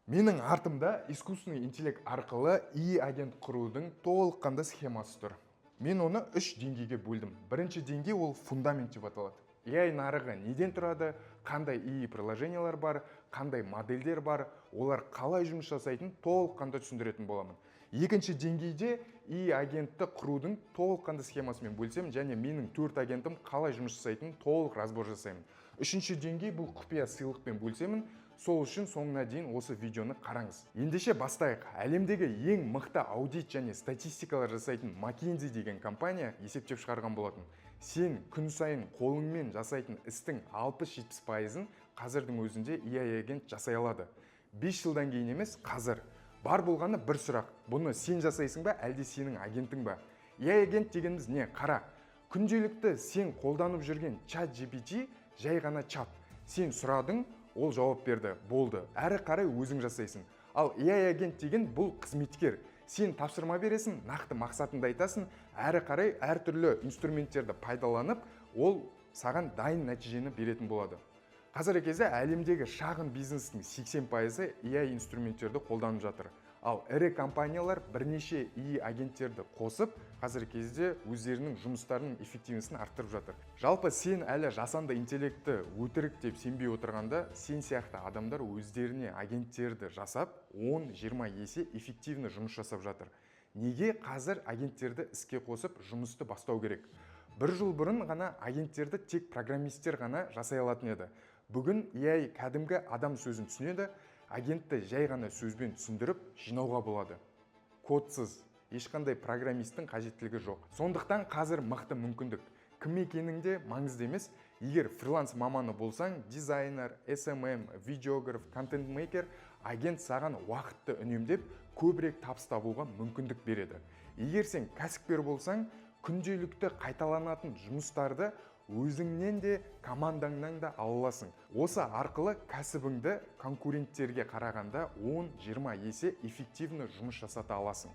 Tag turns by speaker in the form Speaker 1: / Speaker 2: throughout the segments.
Speaker 1: Менің артымда искусственный интеллект арқылы агент құрудың толыққанды схемасы тұр. Мен оны 3 деңгейге бөлдім. Бірінші деңгей ол фундамент деп аталады. Нарығы неден тұрады, қандай приложениялар бар, қандай модельдер бар, олар қалай жұмыс жасайтын толыққанды түсіндіретін боламын. Екінші деңгейде агентті құрудың толыққанды схемасымен бөлсем, және менің 4 агентім қалай жұмыс жасайтынын толық разбор жасаймын. Үшінші деңгей бұл құпия сыйлықпен бөлсемін. Сол үшін соңына дейін осы видеоны қараңыз. Ендеше бастайық. Әлемдегі ең мықты аудит және статистикалар жасайтын McKinsey деген компания есептеп шығарған болатын. Сен күн сайын қолыңмен жасайтын істің 60-70%-ын қазірдің өзінде агент жасай алады. 5 жылдан кейін емес, қазір. Бар болғаны бір сұрақ. Бұны сен жасайсың ба, әлде сенің агентің ба? Агент дегеніміз не? Қара. Күнделікті сен қолданып жүрген ChatGPT жай ғана чат. Сен сұрадың, ол жауап берді, болды. Әрі қарай өзің жасайсың. Ал агент деген бұл қызметкер. Сен тапсырма бересің, нақты мақсатыңды айтасың, әрі қарай әртүрлі инструменттерді пайдаланып, ол саған дайын нәтижені беретін болады. Қазіргі кезде әлемдегі шағын бизнестің 80%-ы инструменттерді қолданып жатыр. Ал ірі компаниялар бірнеше агенттерді қосып, қазіргі кезде өздерінің жұмыстарының эффективностін арттырып жатыр. Жалпы сен әлі жасанды интеллекті өтірік деп сенбей отырғанда, сен сияқты адамдар өздеріне агенттерді жасап, 10-20 есе эффективны жұмыс жасап жатыр. Неге қазір агенттерді іске қосып жұмысты бастау керек? Бір жыл бұрын ғана агенттерді тек программисттер ғана жасай алатын еді. Бүгін кәдімгі адам сөзін түсінеді, агентті жай ғана сөзбен түсіндіріп жинауға болады. Кодсыз, ешқандай программисттің қажеттілігі жоқ. Сондықтан қазір мықты мүмкіндік. Кім екеніңде маңызды емес. Егер фриланс маманы болсаң, дизайнер, SMM, видеограф, контент-мейкер, агент саған уақытты үнемдеп, көбірек табыс табуға мүмкіндік береді. Егер сен кәсіпкер болсаң, күнделікті қайталанатын жұмыстарды өзіңнен де командаңнан да аласың. Осы арқылы кәсібіңді конкуренттерге қарағанда 10-20 есе эффективны жұмыс жасата аласың.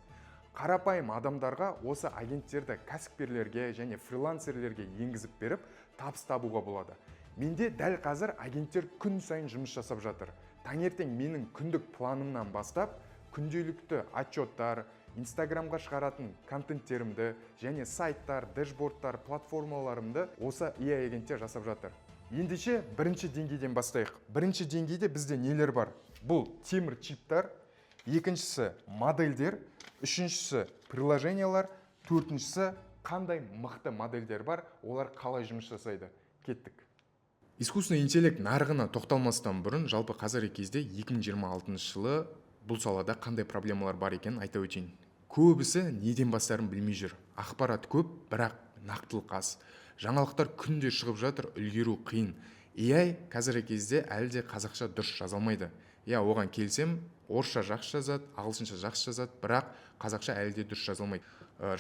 Speaker 1: Қарапайым адамдарға осы агенттерді кәсіпкерлерге және фрилансерлерге енгізіп беріп, табыс табуға болады. Менде дәл қазір агенттер күн сайын жұмыс жасап жатыр. Таңертең менің күндік планымнан бастап, күнделікті отчеттар, Инстаграмға шығаратын контенттерімді және сайттар, дэшбордтар, платформаларымды осы агенттер жасап жатыр. Ендеше бірінші деңгейден бастайық. Бірінші деңгейде бізде нелер бар? Бұл темір чиптар, екіншісі модельдер, үшіншісі приложениялар, төртіншісі қандай мықты модельдер бар, олар қалай жұмыс жасайды. Кеттік. Искусственный интеллект нарығына тоқталмастан бұрын, жалпы қазіргі кезде 2026 жылы бұл салада қандай проблемалар бар екенін айта өтейін. Көбісі неден бастарын білмей жүр. Ақпарат көп, бірақ нақтылық аз. Жаңалықтар күнде шығып жатыр, үлгеру қиын. Қазіргі кезде әлде қазақша дұрыс жазалмайды. Оған келсем, орысша жақсы жазады, ағылшынша жақсы жазады, бірақ қазақша әлде дұрыс жазалмайды.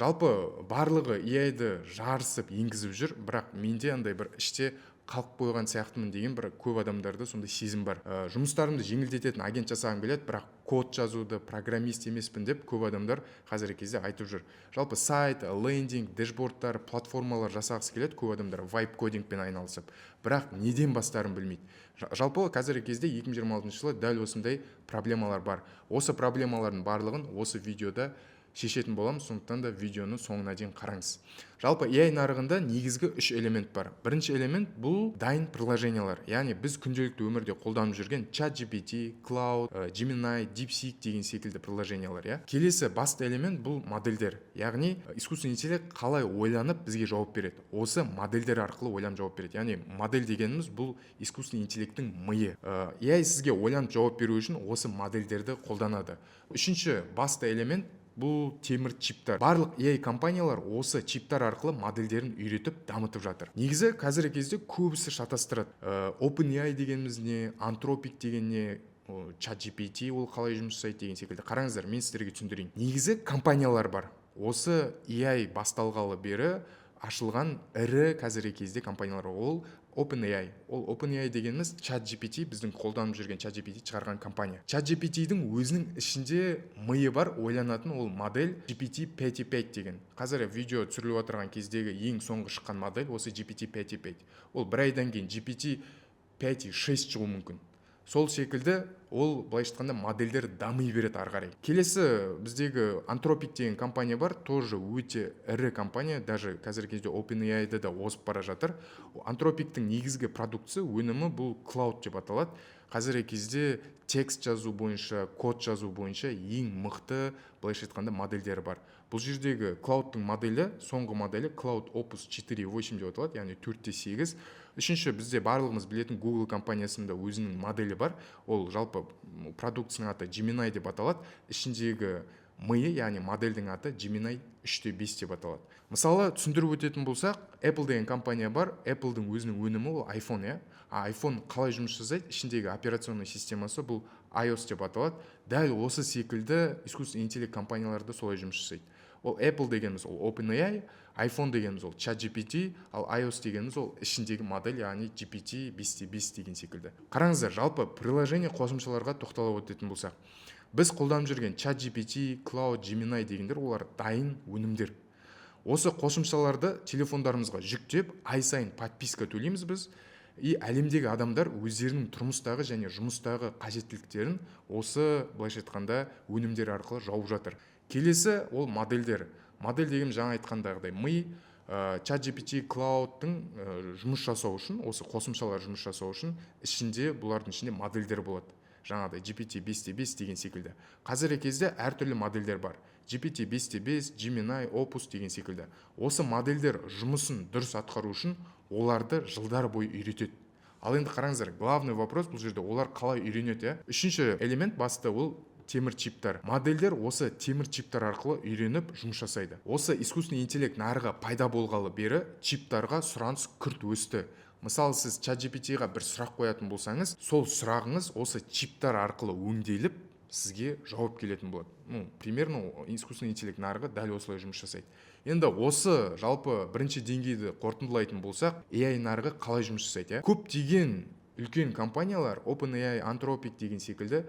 Speaker 1: Жалпы барлығы ды жарысып енгізіп жүр, бірақ менде андай бір іште қалып қойған сияқтымын деген бір көп адамдарда сондай сезім бар. Жұмыстарымды жеңілдететін агент жасағым келеді, бірақ код жазуды, программист емеспін деп көп адамдар қазіргі кезде айтып жүр. Жалпы сайт, лендинг, дэшбордтар, платформалар жасағысы келеді, көп адамдар вайб кодингпен айналысып, бірақ неден бастарын білмейді. Жалпы қазіргі кезде 2026 жылы дәл осындай проблемалар бар. Осы проблемалардың барлығын осы видеода шешетін болам, сондықтан да видеоны соңына дейін қараңыз. Жалпы нарығында негізгі 3 элемент бар. Бірінші элемент бұл дайын приложениялар. Яғни біз күнделікті өмірде қолданып жүрген ChatGPT, Cloud, Gemini, DeepSeek деген секілді приложениялар. Келесі басты элемент бұл модельдер. Яғни искусственный интеллект қалай ойланып бізге жауап береді. Осы модельдер арқылы ойланып жауап береді. Яғни модель дегеніміз бұл искусственный интеллекттің миы. Сізге ойланып жауап беру үшін осы модельдерді қолданады. Үшінші басты элемент бұл темір чиптар. Барлық компаниялар осы чиптар арқылы модельдерін үйретіп, дамытып жатыр. Негізі қазіргі кезде көбісі шатастырады. OpenAI дегеніміз не, Anthropic деген не, ChatGPT ол қалай жұмыс жасайды деген секілді. Қараңыздар, мен сіздерге түсіндірейін. Негізі компаниялар бар. Осы басталғалы бері ашылған ірі қазіргі кезде компаниялар ол OpenAI. Ол OpenAI дегеніміз ChatGPT, біздің қолданып жүрген ChatGPT шығарған компания. ChatGPT-дің өзінің ішінде миы бар, ойланатын ол модель GPT-5.5 деген. Қазір видео түсіріліп отырған кездегі ең соңғы шыққан модель осы GPT-5.5. Ол бір айдан кейін GPT-5.6 шығуы мүмкін. сол секілді ол былайша айтқанда модельдер дами береді ары қарай. Келесі біздегі Anthropic деген компания бар, тоже өте ірі компания, даже қазіргі кезде OpenAI-да да озып бара жатыр. Anthropic-тің негізгі продукциясы, өнімі бұл Cloud деп аталады. Қазіргі кезде текст жазу бойынша, код жазу бойынша ең мықты былайша айтқанда модельдері бар. Бұл жердегі Cloud-тың моделі, соңғы моделі Cloud Opus 4.8 деп аталады, яғни 4.8. Үшінші, бізде барлығымыз білетін Google компаниясында өзінің моделі бар. Ол жалпы продукцияның аты Gemini деп аталады. Ішіндегі миы, яғни модельдің аты Gemini 3.5 деп аталады. Мысалы, түсіндіріп өтетін болсақ, Apple деген компания бар. Apple-дың өзінің өнімі ол iPhone, иә. iPhone қалай жұмыс жасайды? Ішіндегі операционный системасы бұл iOS деп аталады. Дәл осы секілді искусственный интеллект компанияларда солай жұмыс жасайды. Ол Apple дегеніміз ол OpenAI, iPhone дегеніміз ол ChatGPT, ал iOS дегеніміз ол ішіндегі модель, яғни GPT 5.5 деген секілді. Қараңыздар, жалпы приложение қосымшаларға тоқталып өтетін болсақ, біз қолданып жүрген ChatGPT, Cloud, Gemini дегендер олар дайын өнімдер. Осы қосымшаларды телефондарымызға жүктеп, ай сайын подписка төлейміз біз. И әлемдегі адамдар өздерінің тұрмыстағы және жұмыстағы қажеттіліктерін осы былайша айтқанда өнімдер арқылы жауып жатыр. Келесі ол модельдер. Модель деген жаңа айтқандағыдай ми, ChatGPT, Cloud-тың жұмыс жасау үшін, осы қосымшалар жұмыс жасау үшін ішінде, бұлардың ішінде модельдер болады. Жаңағыдай GPT 5.5 деген секілді. Қазіргі кезде әртүрлі модельдер бар. GPT 5.5, Gemini, Opus деген секілді. Осы модельдер жұмысын дұрыс атқару үшін оларды жылдар бойы үйретеді. Ал енді қараңыздар, главный вопрос бұл жерде олар қалай үйренеді? Үшінші элемент басты ол темір чиптар. Модельдер осы темір чиптар арқылы үйреніп жұмыс жасайды. Осы искусственный интеллект нарығы пайда болғалы бері чиптарға сұраныс күрт өсті. Мысалы, сіз ChatGPT-ға бір сұрақ қоятын болсаңыз, сол сұрағыңыз осы чиптар арқылы өңделіп, сізге жауап келетін болады. Примерно искусственный интеллект нарығы дәл осылай жұмыс жасайды. Енді осы жалпы бірінші деңгейді қорытындылайтын болсақ, AI нарығы қалай жұмыс жасайды? Көптеген үлкен компаниялар, OpenAI, Anthropic деген секілді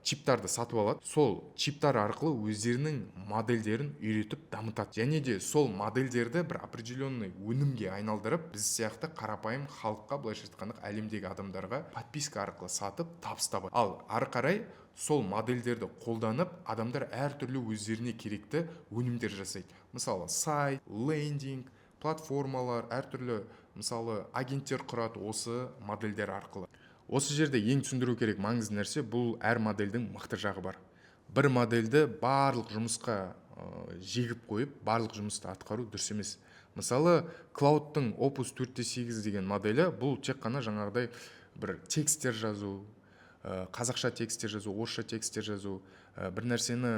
Speaker 1: чиптарды сатып алады. Сол чиптар арқылы өздерінің модельдерін үйретіп дамытады. Және де сол модельдерді бір определенный өнімге айналдырып, біз сияқты қарапайым халыққа, былайша айтқанда әлемдегі адамдарға подписка арқылы сатып табыстабады. Ал ары қарай сол модельдерді қолданып, адамдар әртүрлі өздеріне керекті өнімдер жасайды. Мысалы, сайт, лендинг, платформалар, әртүрлі мысалы агенттер құрады осы модельдер арқылы. Осы жерде ең түсіндіру керек маңызды нәрсе, бұл әр модельдің мықты жағы бар. Бір модельді барлық жұмысқа жегіп қойып, барлық жұмысты атқару дұрыс емес. Мысалы, Cloud-тың Opus 4.8 деген моделі бұл тек қана жаңағыдай бір тексттер жазу, қазақша тексттер жазу, орысша тексттер жазу, бір нәрсені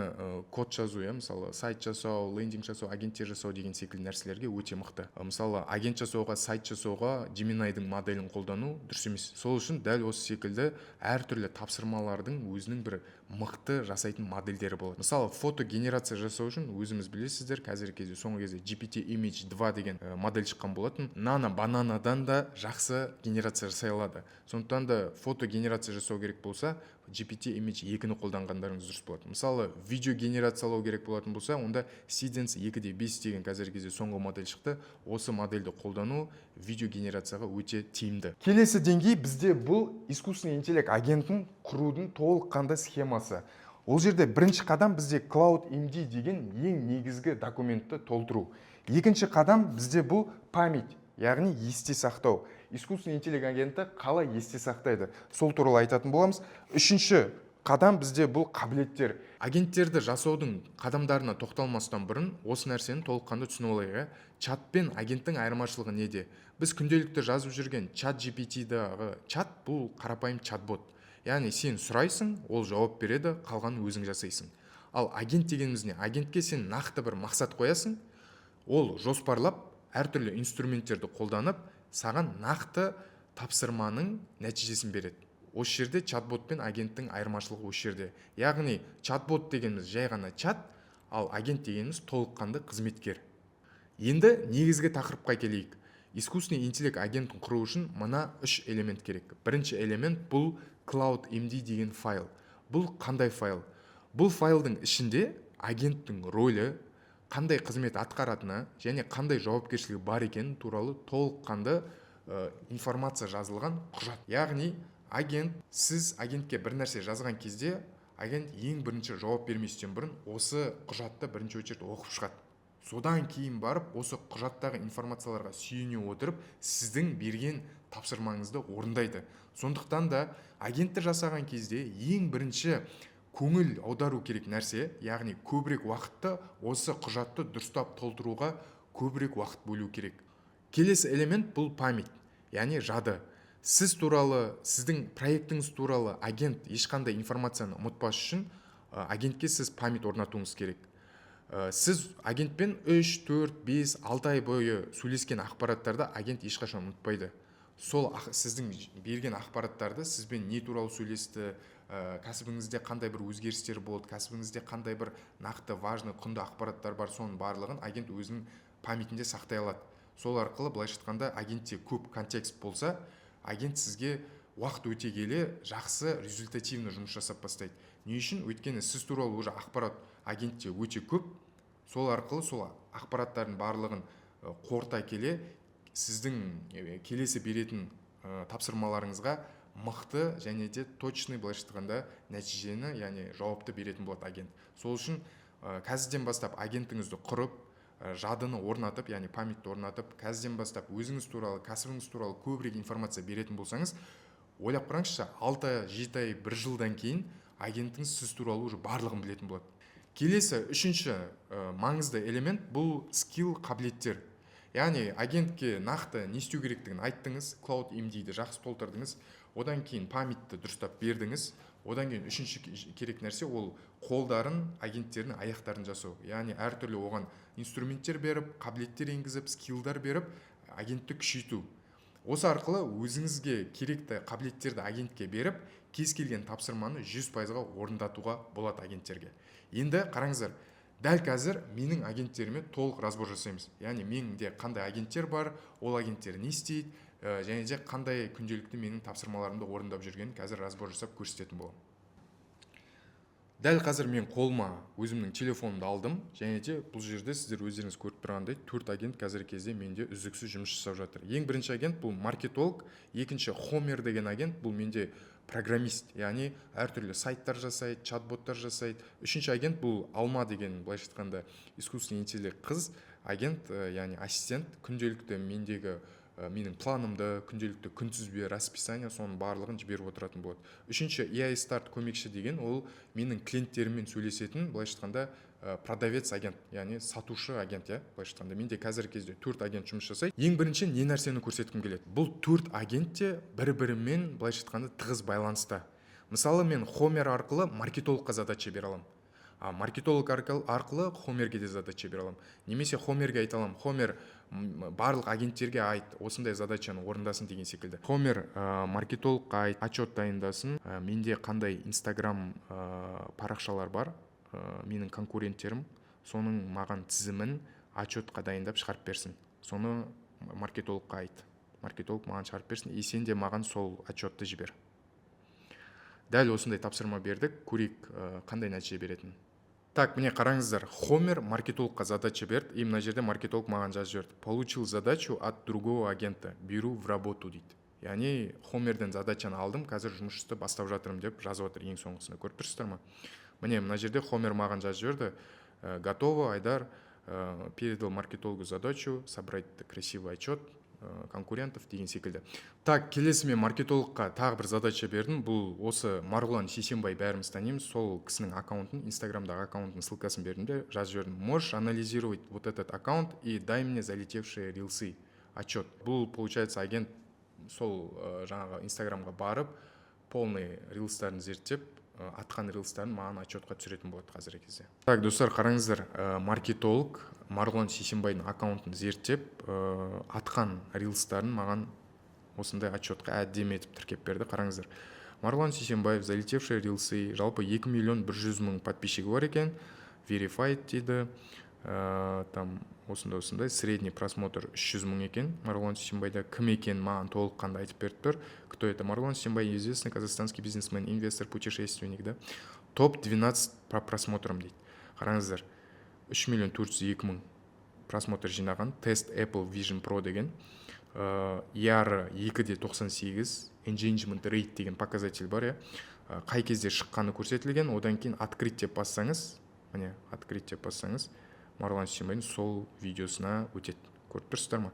Speaker 1: код жазу, мысалы сайт жасау, лендинг жасау, агенттер жасау деген секілді нәрселерге өте мықты. Мысалы агент жасауға, сайт жасауға Gemini-дің моделін қолдану дұрыс емес. Сол үшін дәл осы секілді әртүрлі тапсырмалардың өзінің бір мықты жасайтын модельдері болады. Мысалы фото генерация жасау үшін өзіміз білесіздер, қазіргі кезде соңғы кезде GPT Image 2 деген модель шыққан болатын. Бананадан да жақсы генерация жасай алады. Сондықтан да фото генерация жасау керек болса, GPT Image 2-ні қолданғандарыңыз дұрыс болады. Мысалы, видео генерациялау керек болатын болса, онда Seedance 2.5 деген қазіргі кезде соңғы модель шықты. Осы модельді қолдану видео генерацияға өте тиімді. Келесі деңгей бізде бұл искусственный интеллект агентін құрудың толыққанды схемасы. Ол жерде бірінші қадам бізде Cloud MD деген ең негізгі документті толтыру. Екінші қадам бізде бұл память, яғни есте сақтау. Искусственный интеллект агенті қалай есте сақтайды, сол туралы айтатын боламыз. Үшінші қадам бізде бұл қабілеттер. Агенттерді жасаудың қадамдарына тоқталмастан бұрын осы нәрсені толыққанды түсініп алайық. Чат пен агенттің айырмашылығы неде? Біз күнделікті жазып жүрген ChatGPT-дағы чат бұл қарапайым чатбот. Яғни сен сұрайсың, ол жауап береді, қалғанын өзің жасайсың. Ал агент дегеніміз не? Агентке сен нақты бір мақсат қоясың, ол жоспарлап әртүрлі инструменттерді қолданып, саған нақты тапсырманың нәтижесін береді. Осы жерде чатбот пен агенттің айырмашылығы осы жерде. Яғни чатбот дегеніміз жай ғана чат, ал агент дегеніміз толыққанды қызметкер. Енді негізгі тақырыпқа келейік. Искусственный интеллект агентін құру үшін мына үш элемент керек. Бірінші элемент бұл Cloud MD деген файл. Бұл қандай файл? Бұл файлдың ішінде агенттің рөлі, қандай қызмет атқаратыны және қандай жауапкершілігі бар екені туралы толыққанды информация жазылған құжат. Яғни сіз агентке бір нәрсе жазған кезде агент ең бірінші жауап берместен бұрын осы құжатты бірінші очередь оқып шығады. Содан кейін барып осы құжаттағы информацияларға сүйене отырып сіздің берген тапсырмаңызды орындайды. Сондықтан да агентті жасаған кезде ең бірінші көңіл аудару керек нәрсе, яғни көбірек уақытты осы құжатты дұрыстап толтыруға көбірек уақыт бөлу керек. Келесі элемент бұл память, яғни жады. Сіз туралы, сіздің проектіңіз туралы агент ешқандай информацияны ұмытпас үшін агентке сіз память орнатуыңыз керек. Сіз агентпен 3, 4, 5, 6 ай бойы сөйлескен ақпараттарды агент ешқашан ұмытпайды. Сол сіздің берген ақпараттарды, сізбен не туралы сөйлесті, кәсібіңізде қандай бір өзгерістер болды, кәсібіңізде қандай бір нақты важный құнды ақпараттар бар, соның барлығын агент өзінің памятінде сақтай алады. Сол арқылы былайша айтқанда агентте көп контекст болса, агент сізге уақыт өте келе жақсы результативный жұмыс жасап бастайды. Не үшін? Өйткені сіз туралы уже ақпарат агентте өте көп. Сол арқылы сол ақпараттардың барлығын қорыта келе сіздің келесі беретін тапсырмаларыңызға мықты және де точный былайша айтқанда нәтижені, яғни жауапты беретін болады агент. Сол үшін қазірден бастап агентіңізді құрып, жадыны орнатып, яғни памятті орнатып, қазірден бастап өзіңіз туралы, кәсібіңіз туралы көбірек информация беретін болсаңыз, ойлап қараңызшы, 6-7 ай, 1 жылдан кейін агентіңіз сіз туралы уже барлығын білетін болады. Келесі үшінші маңызды элемент бұл скилл, қабілеттер. Яғни агентке нақты не істеу керектігін айттыңыз, Cloud MD'ді жақсы толтырдыңыз, одан кейін памятті дұрыстап бердіңіз, одан кейін үшінші керек нәрсе ол қолдарын, агенттердің аяқтарын жасау. Яғни әртүрлі оған инструменттер беріп, қабілеттер енгізіп, скиллдар беріп, агентті күшейту. Осы арқылы өзіңізге керекті қабілеттерді агентке беріп, кез келген тапсырманы 100%-ға орындатуға болады агенттерге. Енді қараңыздар, дәл қазір менің агенттеріме толық разбор жасаймыз. Яғни менде қандай агенттер бар, ол агенттер не істейді, және де қандай күнделікті менің тапсырмаларымды орындап жүргенін қазір разбор жасап көрсететін боламын. Дәл қазір мен қолыма өзімнің телефонымды алдым, және де бұл жерде сіздер өздеріңіз көріп тұрғандай 4 агент қазіргі кезде менде үздіксіз жұмыс жасап жатыр. Ең бірінші агент бұл маркетолог, екінші Хомер деген агент, бұл менде программист, яғни әртүрлі сайттар жасайды, чат-боттар жасайды. Үшінші агент бұл Алма деген, былайша айтқанда, искусственный интеллект қыз агент, яғни ассистент, күнделікті мендегі менің планымды, күнделікті күнтізбе, расписание, соның барлығын жіберіп отыратын болады. Үшінші AI Start көмекші деген, ол менің клиенттеріммен сөйлесетін, былайша айтқанда, продавец агент, яғни сатушы агент, былайша айтқанда. Менде қазіргі кезде 4 агент жұмыс жасайды. Ең бірінші не нәрсені көрсеткім келеді? Бұл 4 агент те бір-бірімен, былайша айтқанда, тығыз байланыста. Мысалы, мен Хомер арқылы маркетологқа задача бере аламын. Маркетолог арқылы Хомерге де задача бере аламын. Немесе Хомерге айта аламын, Хомер барлық агенттерге айт, осындай задачаны орындасын деген секілді. Хомер маркетологқа айт, отчет дайындасын, менде қандай Инстаграм парақшалар бар, менің конкуренттерім, соның маған тізімін отчетқа дайындап шығарып берсін. Соны маркетологқа айт. Маркетолог маған шығарып берсін, и сен де маған сол отчетты жібер. Дәл осындай тапсырма бердік, көрейік қандай нәтиже беретін. Так, міне қараңыздар, Хомер маркетологқа задача берді, и мына жерде маркетолог маған жазып жіберді. Получил задачу от другого агента, беру в работу дейді. Яғни Хомерден задачаны алдым, қазір жұмысты бастап жатырмын деп жазып отыр ең соңғысында. Көріп тұрсыздар ма? Міне мына жерде Хомер маған жазып жіберді. Готово, Айдар, передал маркетологу задачу собрать красивый отчет конкурентов деген секілді. Так, келесі мен маркетологқа тағы бір задача бердім. Бұл осы Марғұлан Сейсенбай, бәріміз танимыз, сол кісінің аккаунтын, инстаграмдағы аккаунтын ссылкасын бердім де жазып жібердім. Можешь анализировать вот этот аккаунт и дай мне залетевшие рилсы отчет. Бұл, получается, агент сол жаңағы инстаграмға барып, полный рилстарын зерттеп, атқан рилстарын маған отчетқа түсіретін болады қазіргі кезде. Так, достар, қараңыздар, маркетолог Марғұлан Сейсенбайдың аккаунтын зерттеп, атқан рилстарын маған осындай отчетқа әдемі етіп тіркеп берді. Қараңыздар, Марғұлан Сейсенбаев, залетевшие рилсы, жалпы 2 миллион 100 мың подписчигі бар екен, verified дейді, там осындай средний просмотр 300 мың екен. Марғұлан Сейсенбайда кім екен маған толыққанды айтып беріп тұр. Кто это? Марғұлан Сейсенбай, известный казахстанский бизнесмен, инвестор, путешественник, да? Топ 12 по просмотрам дейді. Қараңыздар, 3 миллион 402 мың просмотр жинаған. Тест Apple Vision Pro деген. ER 2.98, engagement rate деген показатель бар, иә. Қай кезде шыққаны көрсетілген, одан кейін открыть деп бассаңыз, міне открыть деп бассаңыз, Марғұлан Сүйсенбайдың сол видеосына өтеді. Көріп тұрсыздар ма?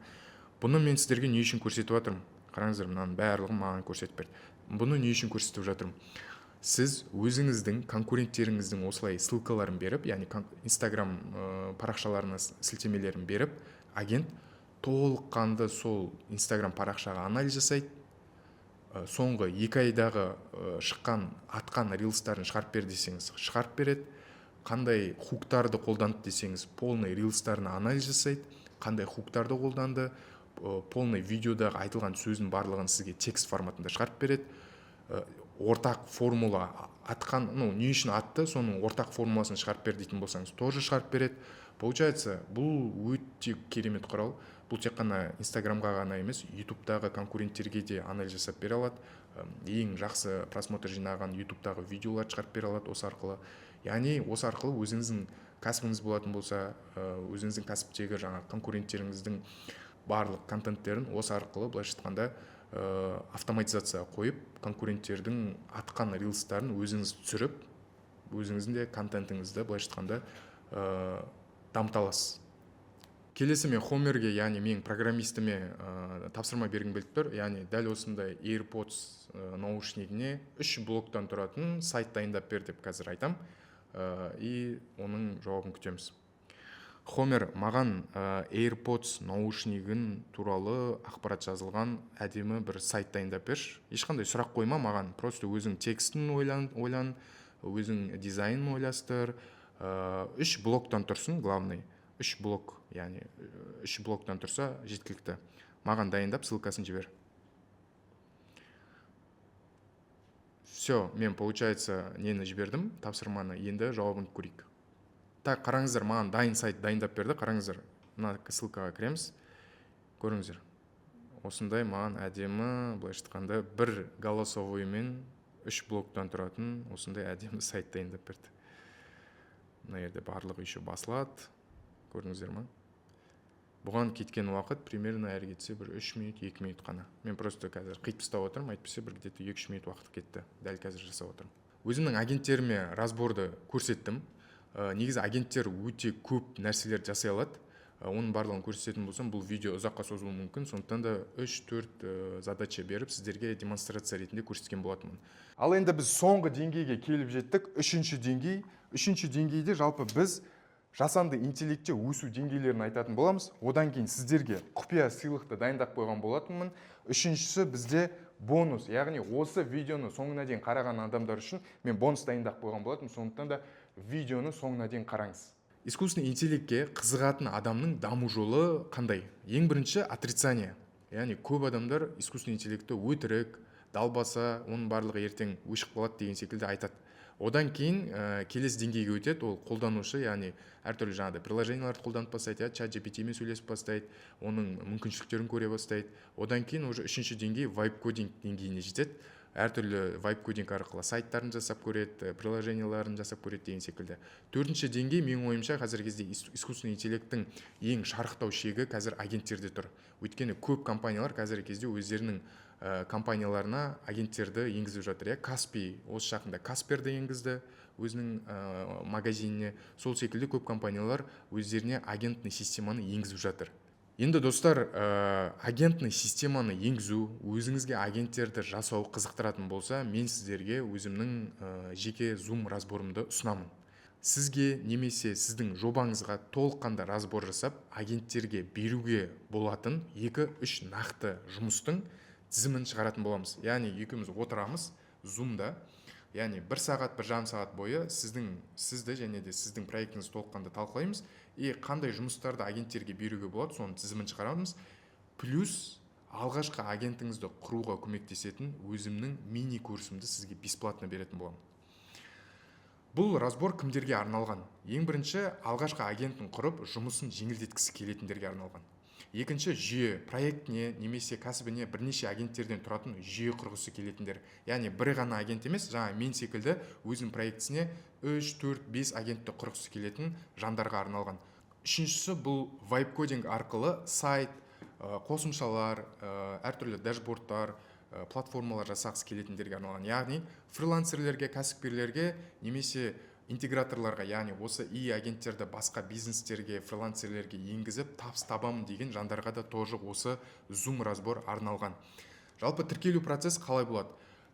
Speaker 1: Бұны мен сіздерге не үшін көрсетіп жатырмын? Қараңыздар, мынаның барлығын маған көрсетіп берді. Бұны не үшін көрсетіп жатырмын? Сіз өзіңіздің конкуренттеріңіздің осылай ссылкаларын беріп, яғни Instagram парақшаларына сілтемелерін беріп, агент толыққанды сол Instagram парақшаға анализ жасайды, соңғы 2 айдағы шыққан атқан рилстарын шығарып бер десеңіз шығарып береді, қандай хуктарды қолданды десеңіз полный рилстарына анализ жасайды, қандай хуктарды қолданды, полный видеодағы айтылған сөздің барлығын сізге текст форматында шығарып береді, ортақ формула атқан, не үшін атты, соның ортақ формуласын шығарып бер дейтін болсаңыз тоже шығарып береді. Получается, бұл өте керемет құрал. Бұл тек қана Инстаграмға ғана емес, ютубтағы конкуренттерге де анализ жасап бере алады. Ең жақсы просмотр жинаған ютубтағы видеоларды шығарып бере алады осы арқылы. Яғни осы арқылы өзіңіздің кәсібіңіз болатын болса, өзіңіздің кәсіптегі жаңа конкуренттеріңіздің барлық контенттерін осы арқылы былайша айтқанда автоматизация қойып, конкуренттердің атқан рилстарын өзіңіз түсіріп, өзіңіздің де контентіңізді былайша айтқанда дамыта аласыз. Келесі мен Хомерге, яғни мен программистіме тапсырма бергім келіп тұр. Яғни дәл осындай AirPods наушнигіне 3 блоктан тұратын сайт дайындап бер деп қазір айтам. И оның жауабын күтеміз. Хомер, маған AirPods наушнигін туралы ақпарат жазылған әдемі бір сайт дайындап берші. Ешқандай сұрақ қойма маған, просто өзің текстін ойлан, өзің дизайнын ойластыр. 3 блоктан тұрсын, главный. 3 блок, яғни 3 блоктан тұрса жеткілікті. Маған дайындап, ссылкасын жібер. Все, мен, получается, нені жібердім, тапсырманы, енді жауабын көрейік. Так, қараңыздар, маған дайын сайт дайындап берді, қараңыздар, мына ссылкаға кіреміз, көріңіздер. Осындай маған әдемі, былайша айтқанда, бір голосовоймен 3 блоктан тұратын осындай әдемі сайт дайындап берді. Мына жерде барлығы еще басылады, көрдіңіздер ма? Бұған кеткен уақыт примерно әрі кетсе бір 3 минут, 2 минут қана. Мен просто қазір қиып тастап отырмын, әйтпесе бір где-то 2-3 минут уақыт кетті. Дәл қазір жасап отырмын. Өзімнің агенттеріме разборды көрсеттім. Негізі агенттер өте көп нәрселер жасай алады. Оның барлығын көрсететін болсам, бұл видео ұзаққа созылуы мүмкін, сондықтан да 3-4 задача беріп, сіздерге демонстрация ретінде көрсеткен болатынмын. Ал енді біз соңғы деңгейге келіп жеттік. Үшінші деңгейде жалпы біз жасанды интеллектте өсу деңгейлерін айтатын боламыз. Одан кейін сіздерге құпия сыйлықты дайындап қойған болатынмын. Үшіншісі бізде бонус, яғни осы видеоны соңына дейін қараған адамдар үшін мен бонус дайындап қойған болатынмын. Сондықтан да видеоны соңына дейін қараңыз. Искусственный интеллектке қызығатын адамның даму жолы қандай? Ең бірінші отрицание. Яғни көп адамдар искусственный интеллектті өтірік, далбаса, оның барлығы ертең өшіп қалады деген секілді айтады. Одан кейін келесі деңгейге өтеді, ол қолданушы, яғни әртүрлі жаңағыдай приложенияларды қолданып бастайды, чат GPT-мен сөйлесіп бастайды, оның мүмкіншіліктерін көре бастайды. Одан кейін уже үшінші деңгей вайб кодинг деңгейіне жетеді. Әртүрлі вайб кодинг арқылы сайттарын жасап көреді, приложенияларын жасап көреді деген секілді. Төртінші деңгей, менің ойымша, қазіргі кезде искусственный интеллекттің ең шарықтау шегі қазір агенттерде тұр. Өйткені көп компаниялар қазіргі кезде өздерінің компанияларына агенттерді енгізіп жатыр. Каспи, осы жақында Касперді енгізді өзінің магазиніне. Сол секілді көп компаниялар өздеріне агентный системаны енгізіп жатыр. Енді достар, агентный системаны енгізу, өзіңізге агенттерді жасау қызықтыратын болса, мен сіздерге өзімнің жеке Zoom разборымды ұсынамын. Сізге немесе сіздің жобаңызға толыққанда разбор жасап, агенттерге беруге болатын 2-3 нақты жұмыстың тізімін шығаратын боламыз. Яғни екеуміз отырамыз Zoom-да, яғни 1 сағат, 1,5 сағат бойы сізді және де сіздің проектіңізді толыққанда талқылаймыз. И қандай жұмыстарды агенттерге беруге болады, соның тізімін шығарамыз. Плюс алғашқы агентіңізді құруға көмектесетін өзімнің мини курсымды сізге бесплатно беретін боламын. Бұл разбор кімдерге арналған? Ең бірінші, алғашқы агентін құрып, жұмысын жеңілдеткісі келетіндерге арналған. Екінші, жүйе, проектіне немесе кәсібіне бірнеше агенттерден тұратын жүйе құрғысы келетіндер. Яғни бір ғана агент емес, жаңа мен секілді өзінің проектісіне 3, 4, 5 агентті құрғысы келетін жандарға арналған. Үшіншісі, бұл вайб кодинг арқылы сайт, қосымшалар, әртүрлі дашбордтар, платформалар жасағысы келетіндерге арналған, яғни фрилансерлерге, кәсіпкерлерге немесе интеграторларға, яғни осы ИИ агенттерді басқа бизнестерге, фрилансерлерге енгізіп табыс табамын деген жандарға да тоже осы Zoom разбор арналған. Жалпы тіркелу процесс қалай болады?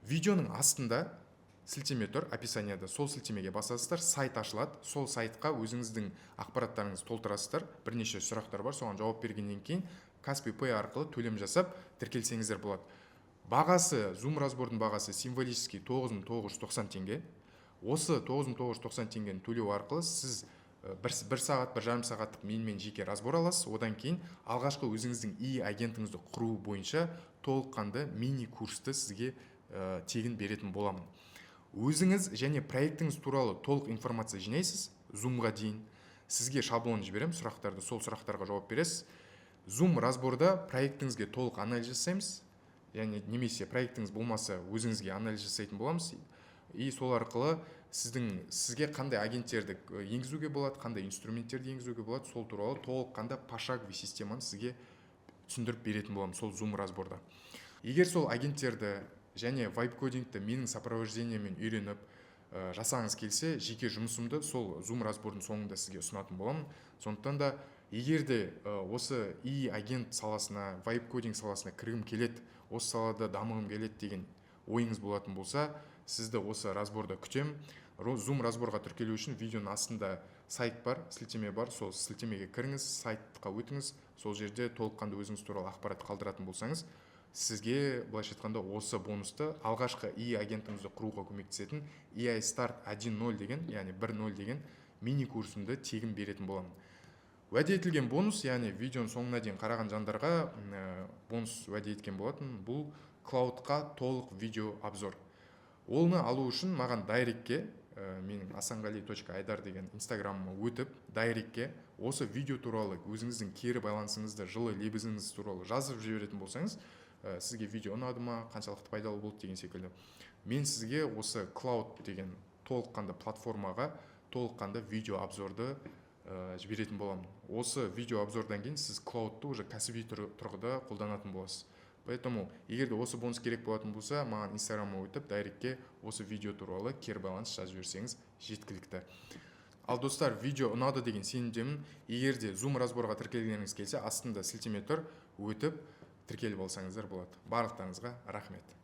Speaker 1: Видеоның астында сілтеме тұр, описанияда, сол сілтемеге басасыздар, сайт ашылады, сол сайтқа өзіңіздің ақпараттарыңызды толтырасыздар, бірнеше сұрақтар бар, соған жауап бергеннен кейін Каспи Pay арқылы төлем жасап тіркелсеңіздер болады. Бағасы, Zoom разбордың бағасы символический 9990 теңге. Осы 9990 теңгені төлеу арқылы сіз бір сағат, бір жарым сағаттық менімен жеке разбор аласыз. Одан кейін алғашқы өзіңіздің ИИ агентіңізді құру бойынша толыққанды мини курсты сізге тегін беретін боламын. Өзіңіз және проектіңіз туралы толық информация жинайсыз Zoom-ға дейін. Сізге шаблон жіберем, сұрақтарды, сол сұрақтарға жауап бересіз. Zoom разборда проектіңізге толық анализ жасаймыз. Яғни немесе проектіңіз болмаса өзіңізге анализ жасайтын боламыз. И сол арқылы сізге қандай агенттерді енгізуге болады, қандай инструменттерді енгізуге болады, сол туралы толыққанды пошаговый системаны сізге түсіндіріп беретін боламын сол Zoom разборда. Егер сол агенттерді және вайп-кодингті менің сопровождениемен үйреніп жасаңыз келсе, жеке жұмысымды сол Zoom разбордың соңында сізге ұсынатын боламын. Сондықтан да егер де осы ИИ агент саласына, вайп-кодинг саласына кіргім келеді, осы салада дамығым келеді деген ойыңыз болатын болса, сізді осы разборда күтем. Zoom разборға тіркелу үшін видеоның астында сайт бар, сілтеме бар, сол сілтемеге кіріңіз, сайтқа өтіңіз, сол жерде толыққанды өзіңіз туралы ақпарат қалдыратын болсаңыз, сізге былайша айтқанда осы бонусты алғашқы ИИ агентіңізді құруға көмектесетін AI Start 1.0 деген, яғни 1.0 деген мини курсымды тегін беретін боламын. Уәде етілген бонус, яғни видеоның соңына дейін қараған жандарға бонус уәде еткен болатын, бұл клаудқа толық видео обзор. Олны алу үшін маған дайректке, менің asangali.ayдар деген инстаграмыма өтіп, дайректке осы видео туралы өзіңіздің кері байланысыңызды, жылы лебізіңіз туралы жазып жіберетін болсаңыз, сізге видео ұнады ма, қаншалықты пайдалы болды деген секілді. Мен сізге осы Cloud деген толыққанды платформаға толыққанды видео обзорды жіберетін боламын. Осы видео обзордан кейін сіз Cloud-ты уже кәсіби тұрғыда қолданатын боласыз. Поэтому, егер де осы бонус керек болатын болса, маған инстаграмға өтіп, дайректке осы видео туралы кері байланыс жазып жіберсеңіз жеткілікті. Ал достар, видео ұнады деген сенімдемін. Егер де Zoom разборға тіркелгеніңіз келсе, астында сілтеме тұр, өтіп тіркеліп алсаңыздар болады. Барлықтарыңызға рахмет.